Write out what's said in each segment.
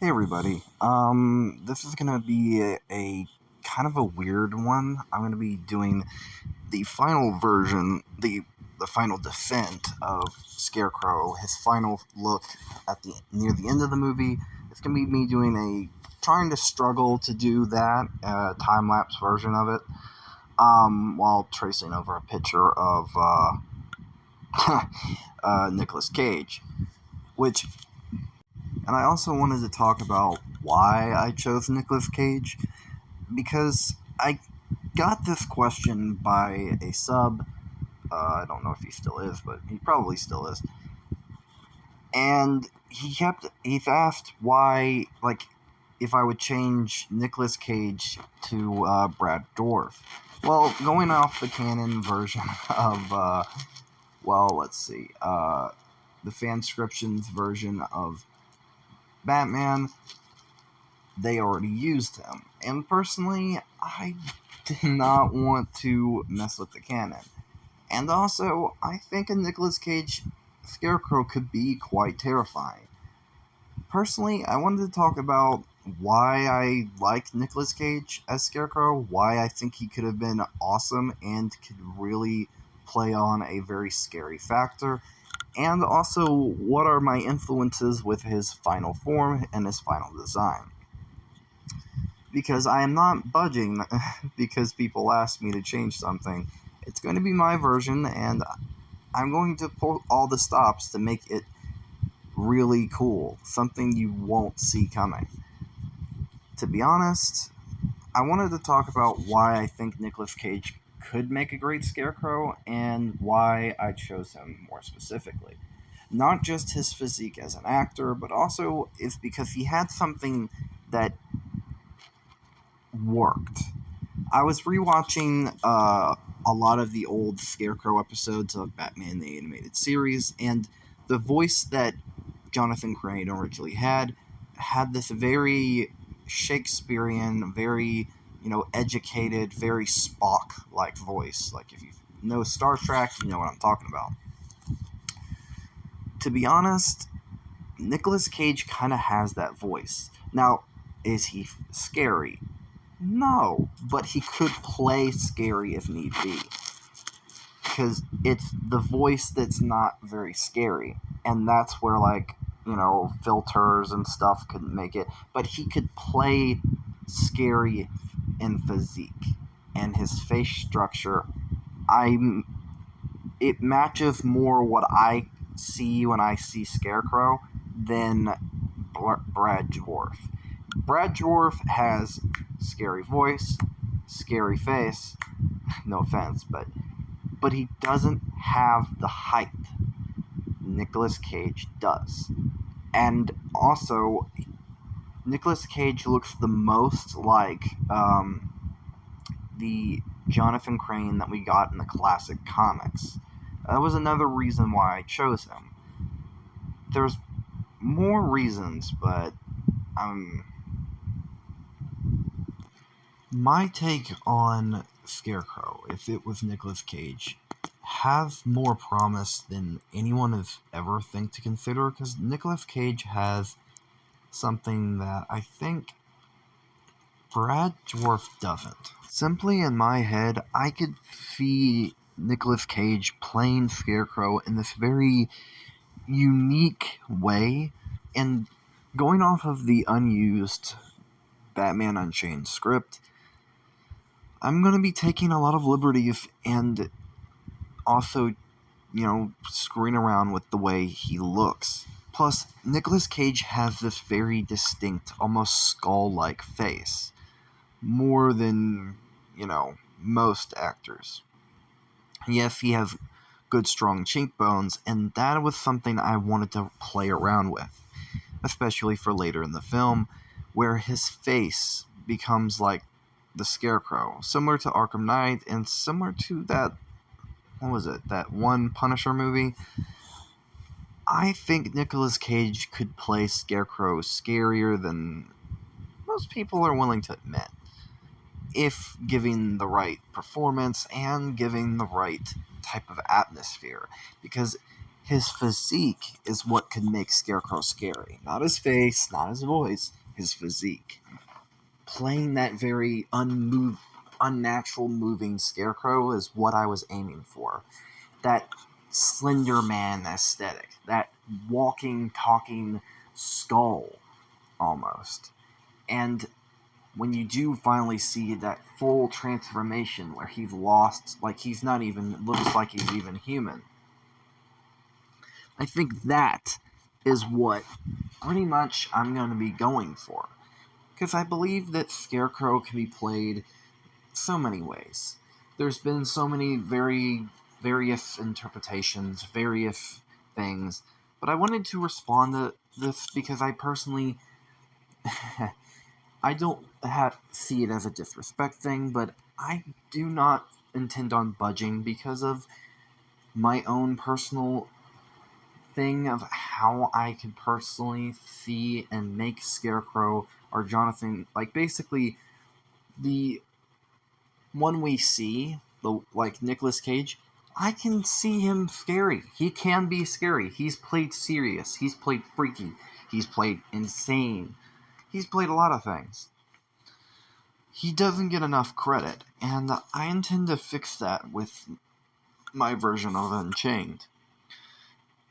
Hey everybody. This is gonna be a kind of a weird one. I'm gonna be doing the final version, the final descent of Scarecrow, his final look at the near the end of the movie. It's gonna be me doing trying to struggle to do that time lapse version of it, while tracing over a picture of Nicolas Cage, which and I also wanted to talk about why I chose Nicolas Cage because I got this question by a sub. I don't know if he still is, but he probably still is. And he's asked why, like, if I would change Nicolas Cage to Brad Dourif. Well, going off the canon version of, let's see, the fanscriptions version of Batman, they already used him. And personally, I did not want to mess with the canon. And also, I think a Nicolas Cage Scarecrow could be quite terrifying. Personally, I wanted to talk about why I like Nicolas Cage as Scarecrow, why I think he could have been awesome and could really play on a very scary factor, and also what are my influences with his final form and his final design. Because I am not budging because people ask me to change something. It's going to be my version, and I'm going to pull all the stops to make it really cool, something you won't see coming. To be honest, I wanted to talk about why I think Nicolas Cage could make a great Scarecrow and why I chose him more specifically. Not just his physique as an actor, but also it's because he had something that worked. I was rewatching a lot of the old Scarecrow episodes of Batman the Animated Series, and the voice that Jonathan Crane originally had this very Shakespearean, very educated, very Spock-like voice. Like if you know Star Trek, you know what I'm talking about. To be honest, Nicolas Cage kind of has that voice. Now, is he scary? No, but he could play scary if need be. Because it's the voice that's not very scary. And that's where, filters and stuff couldn't make it. But he could play scary in physique. And his face structure, it matches more what I see when I see Scarecrow than Brad Dwarf. Brad Dwarf has scary voice, scary face, no offense, but he doesn't have the height Nicolas Cage does. And also, Nicolas Cage looks the most like the Jonathan Crane that we got in the classic comics. That was another reason why I chose him. There's more reasons, but my take on Scarecrow, if it was Nicolas Cage, has more promise than anyone has ever think to consider, because Nicolas Cage has something that I think Brad Dwarf doesn't. Simply in my head, I could see Nicolas Cage playing Scarecrow in this very unique way, and going off of the unused Batman Unchained script, I'm going to be taking a lot of liberties and also, screwing around with the way he looks. Plus, Nicolas Cage has this very distinct, almost skull-like face. More than, most actors. Yes, he has good, strong cheekbones, and that was something I wanted to play around with, especially for later in the film, where his face becomes like the Scarecrow, similar to Arkham Knight, and similar to that one Punisher movie. I think Nicolas Cage could play Scarecrow scarier than most people are willing to admit, if giving the right performance and giving the right type of atmosphere, because his physique is what could make Scarecrow scary. Not his face, not his voice, his physique. Playing that very unnatural moving Scarecrow is what I was aiming for. That Slender Man aesthetic. That walking, talking skull, almost. And when you do finally see that full transformation where he's lost, like he's not even, looks like he's even human, I think that is what pretty much I'm going to be going for. Because I believe that Scarecrow can be played so many ways. There's been so many various interpretations, various things, but I wanted to respond to this because I personally I don't see it as a disrespect thing, but I do not intend on budging because of my own personal thing of how I can personally see and make Scarecrow or Jonathan, like basically the one we see, like Nicolas Cage, I can see him scary. He can be scary. He's played serious. He's played freaky. He's played insane. He's played a lot of things. He doesn't get enough credit, and I intend to fix that with my version of Unchained.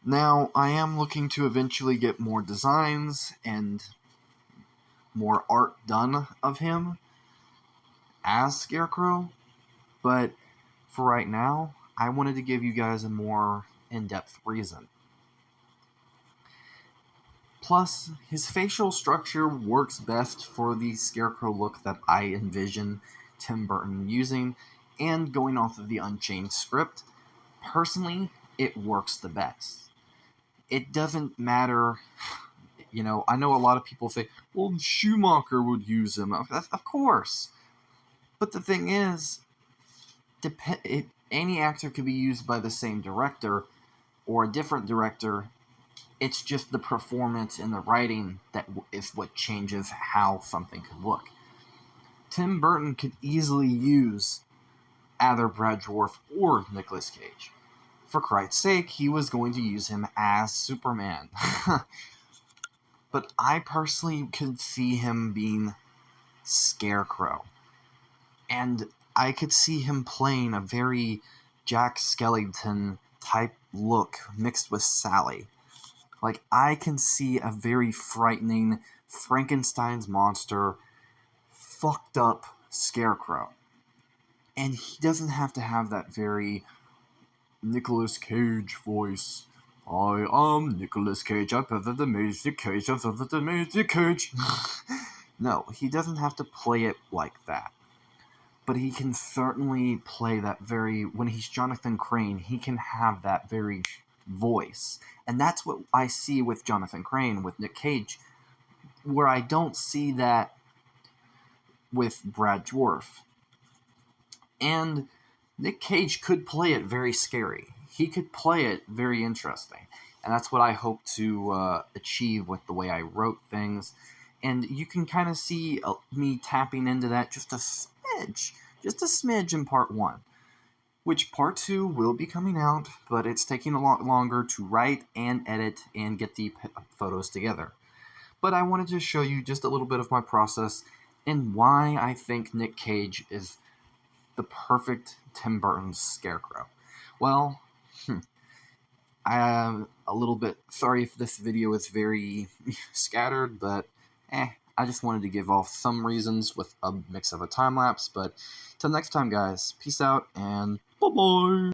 Now, I am looking to eventually get more designs and more art done of him as Scarecrow, but for right now, I wanted to give you guys a more in-depth reason. Plus, his facial structure works best for the Scarecrow look that I envision Tim Burton using, and going off of the Unchained script, personally, it works the best. It doesn't matter, I know a lot of people say, well, Schumacher would use him. Of course. But the thing is, any actor could be used by the same director or a different director. It's just the performance and the writing that is what changes how something could look. Tim Burton could easily use either Brad Dourif or Nicolas Cage. For Christ's sake, he was going to use him as Superman. But I personally could see him being Scarecrow. And I could see him playing a very Jack Skellington type look mixed with Sally. Like, I can see a very frightening Frankenstein's monster, fucked up Scarecrow. And he doesn't have to have that very Nicolas Cage voice. I am Nicolas Cage, I play the Magic Cage, I play the Magic Cage. No, he doesn't have to play it like that. But he can certainly play that very, when he's Jonathan Crane, he can have that very voice. And that's what I see with Jonathan Crane, with Nick Cage, where I don't see that with Brad Dourif. And Nick Cage could play it very scary. He could play it very interesting. And that's what I hope to achieve with the way I wrote things. And you can kind of see me tapping into that just a smidge in part 1. Which part 2 will be coming out, but it's taking a lot longer to write and edit and get the photos together. But I wanted to show you just a little bit of my process and why I think Nick Cage is the perfect Tim Burton Scarecrow. Well, I am a little bit sorry if this video is very scattered, but I just wanted to give off some reasons with a mix of a time lapse. But till next time, guys, peace out and bye-bye.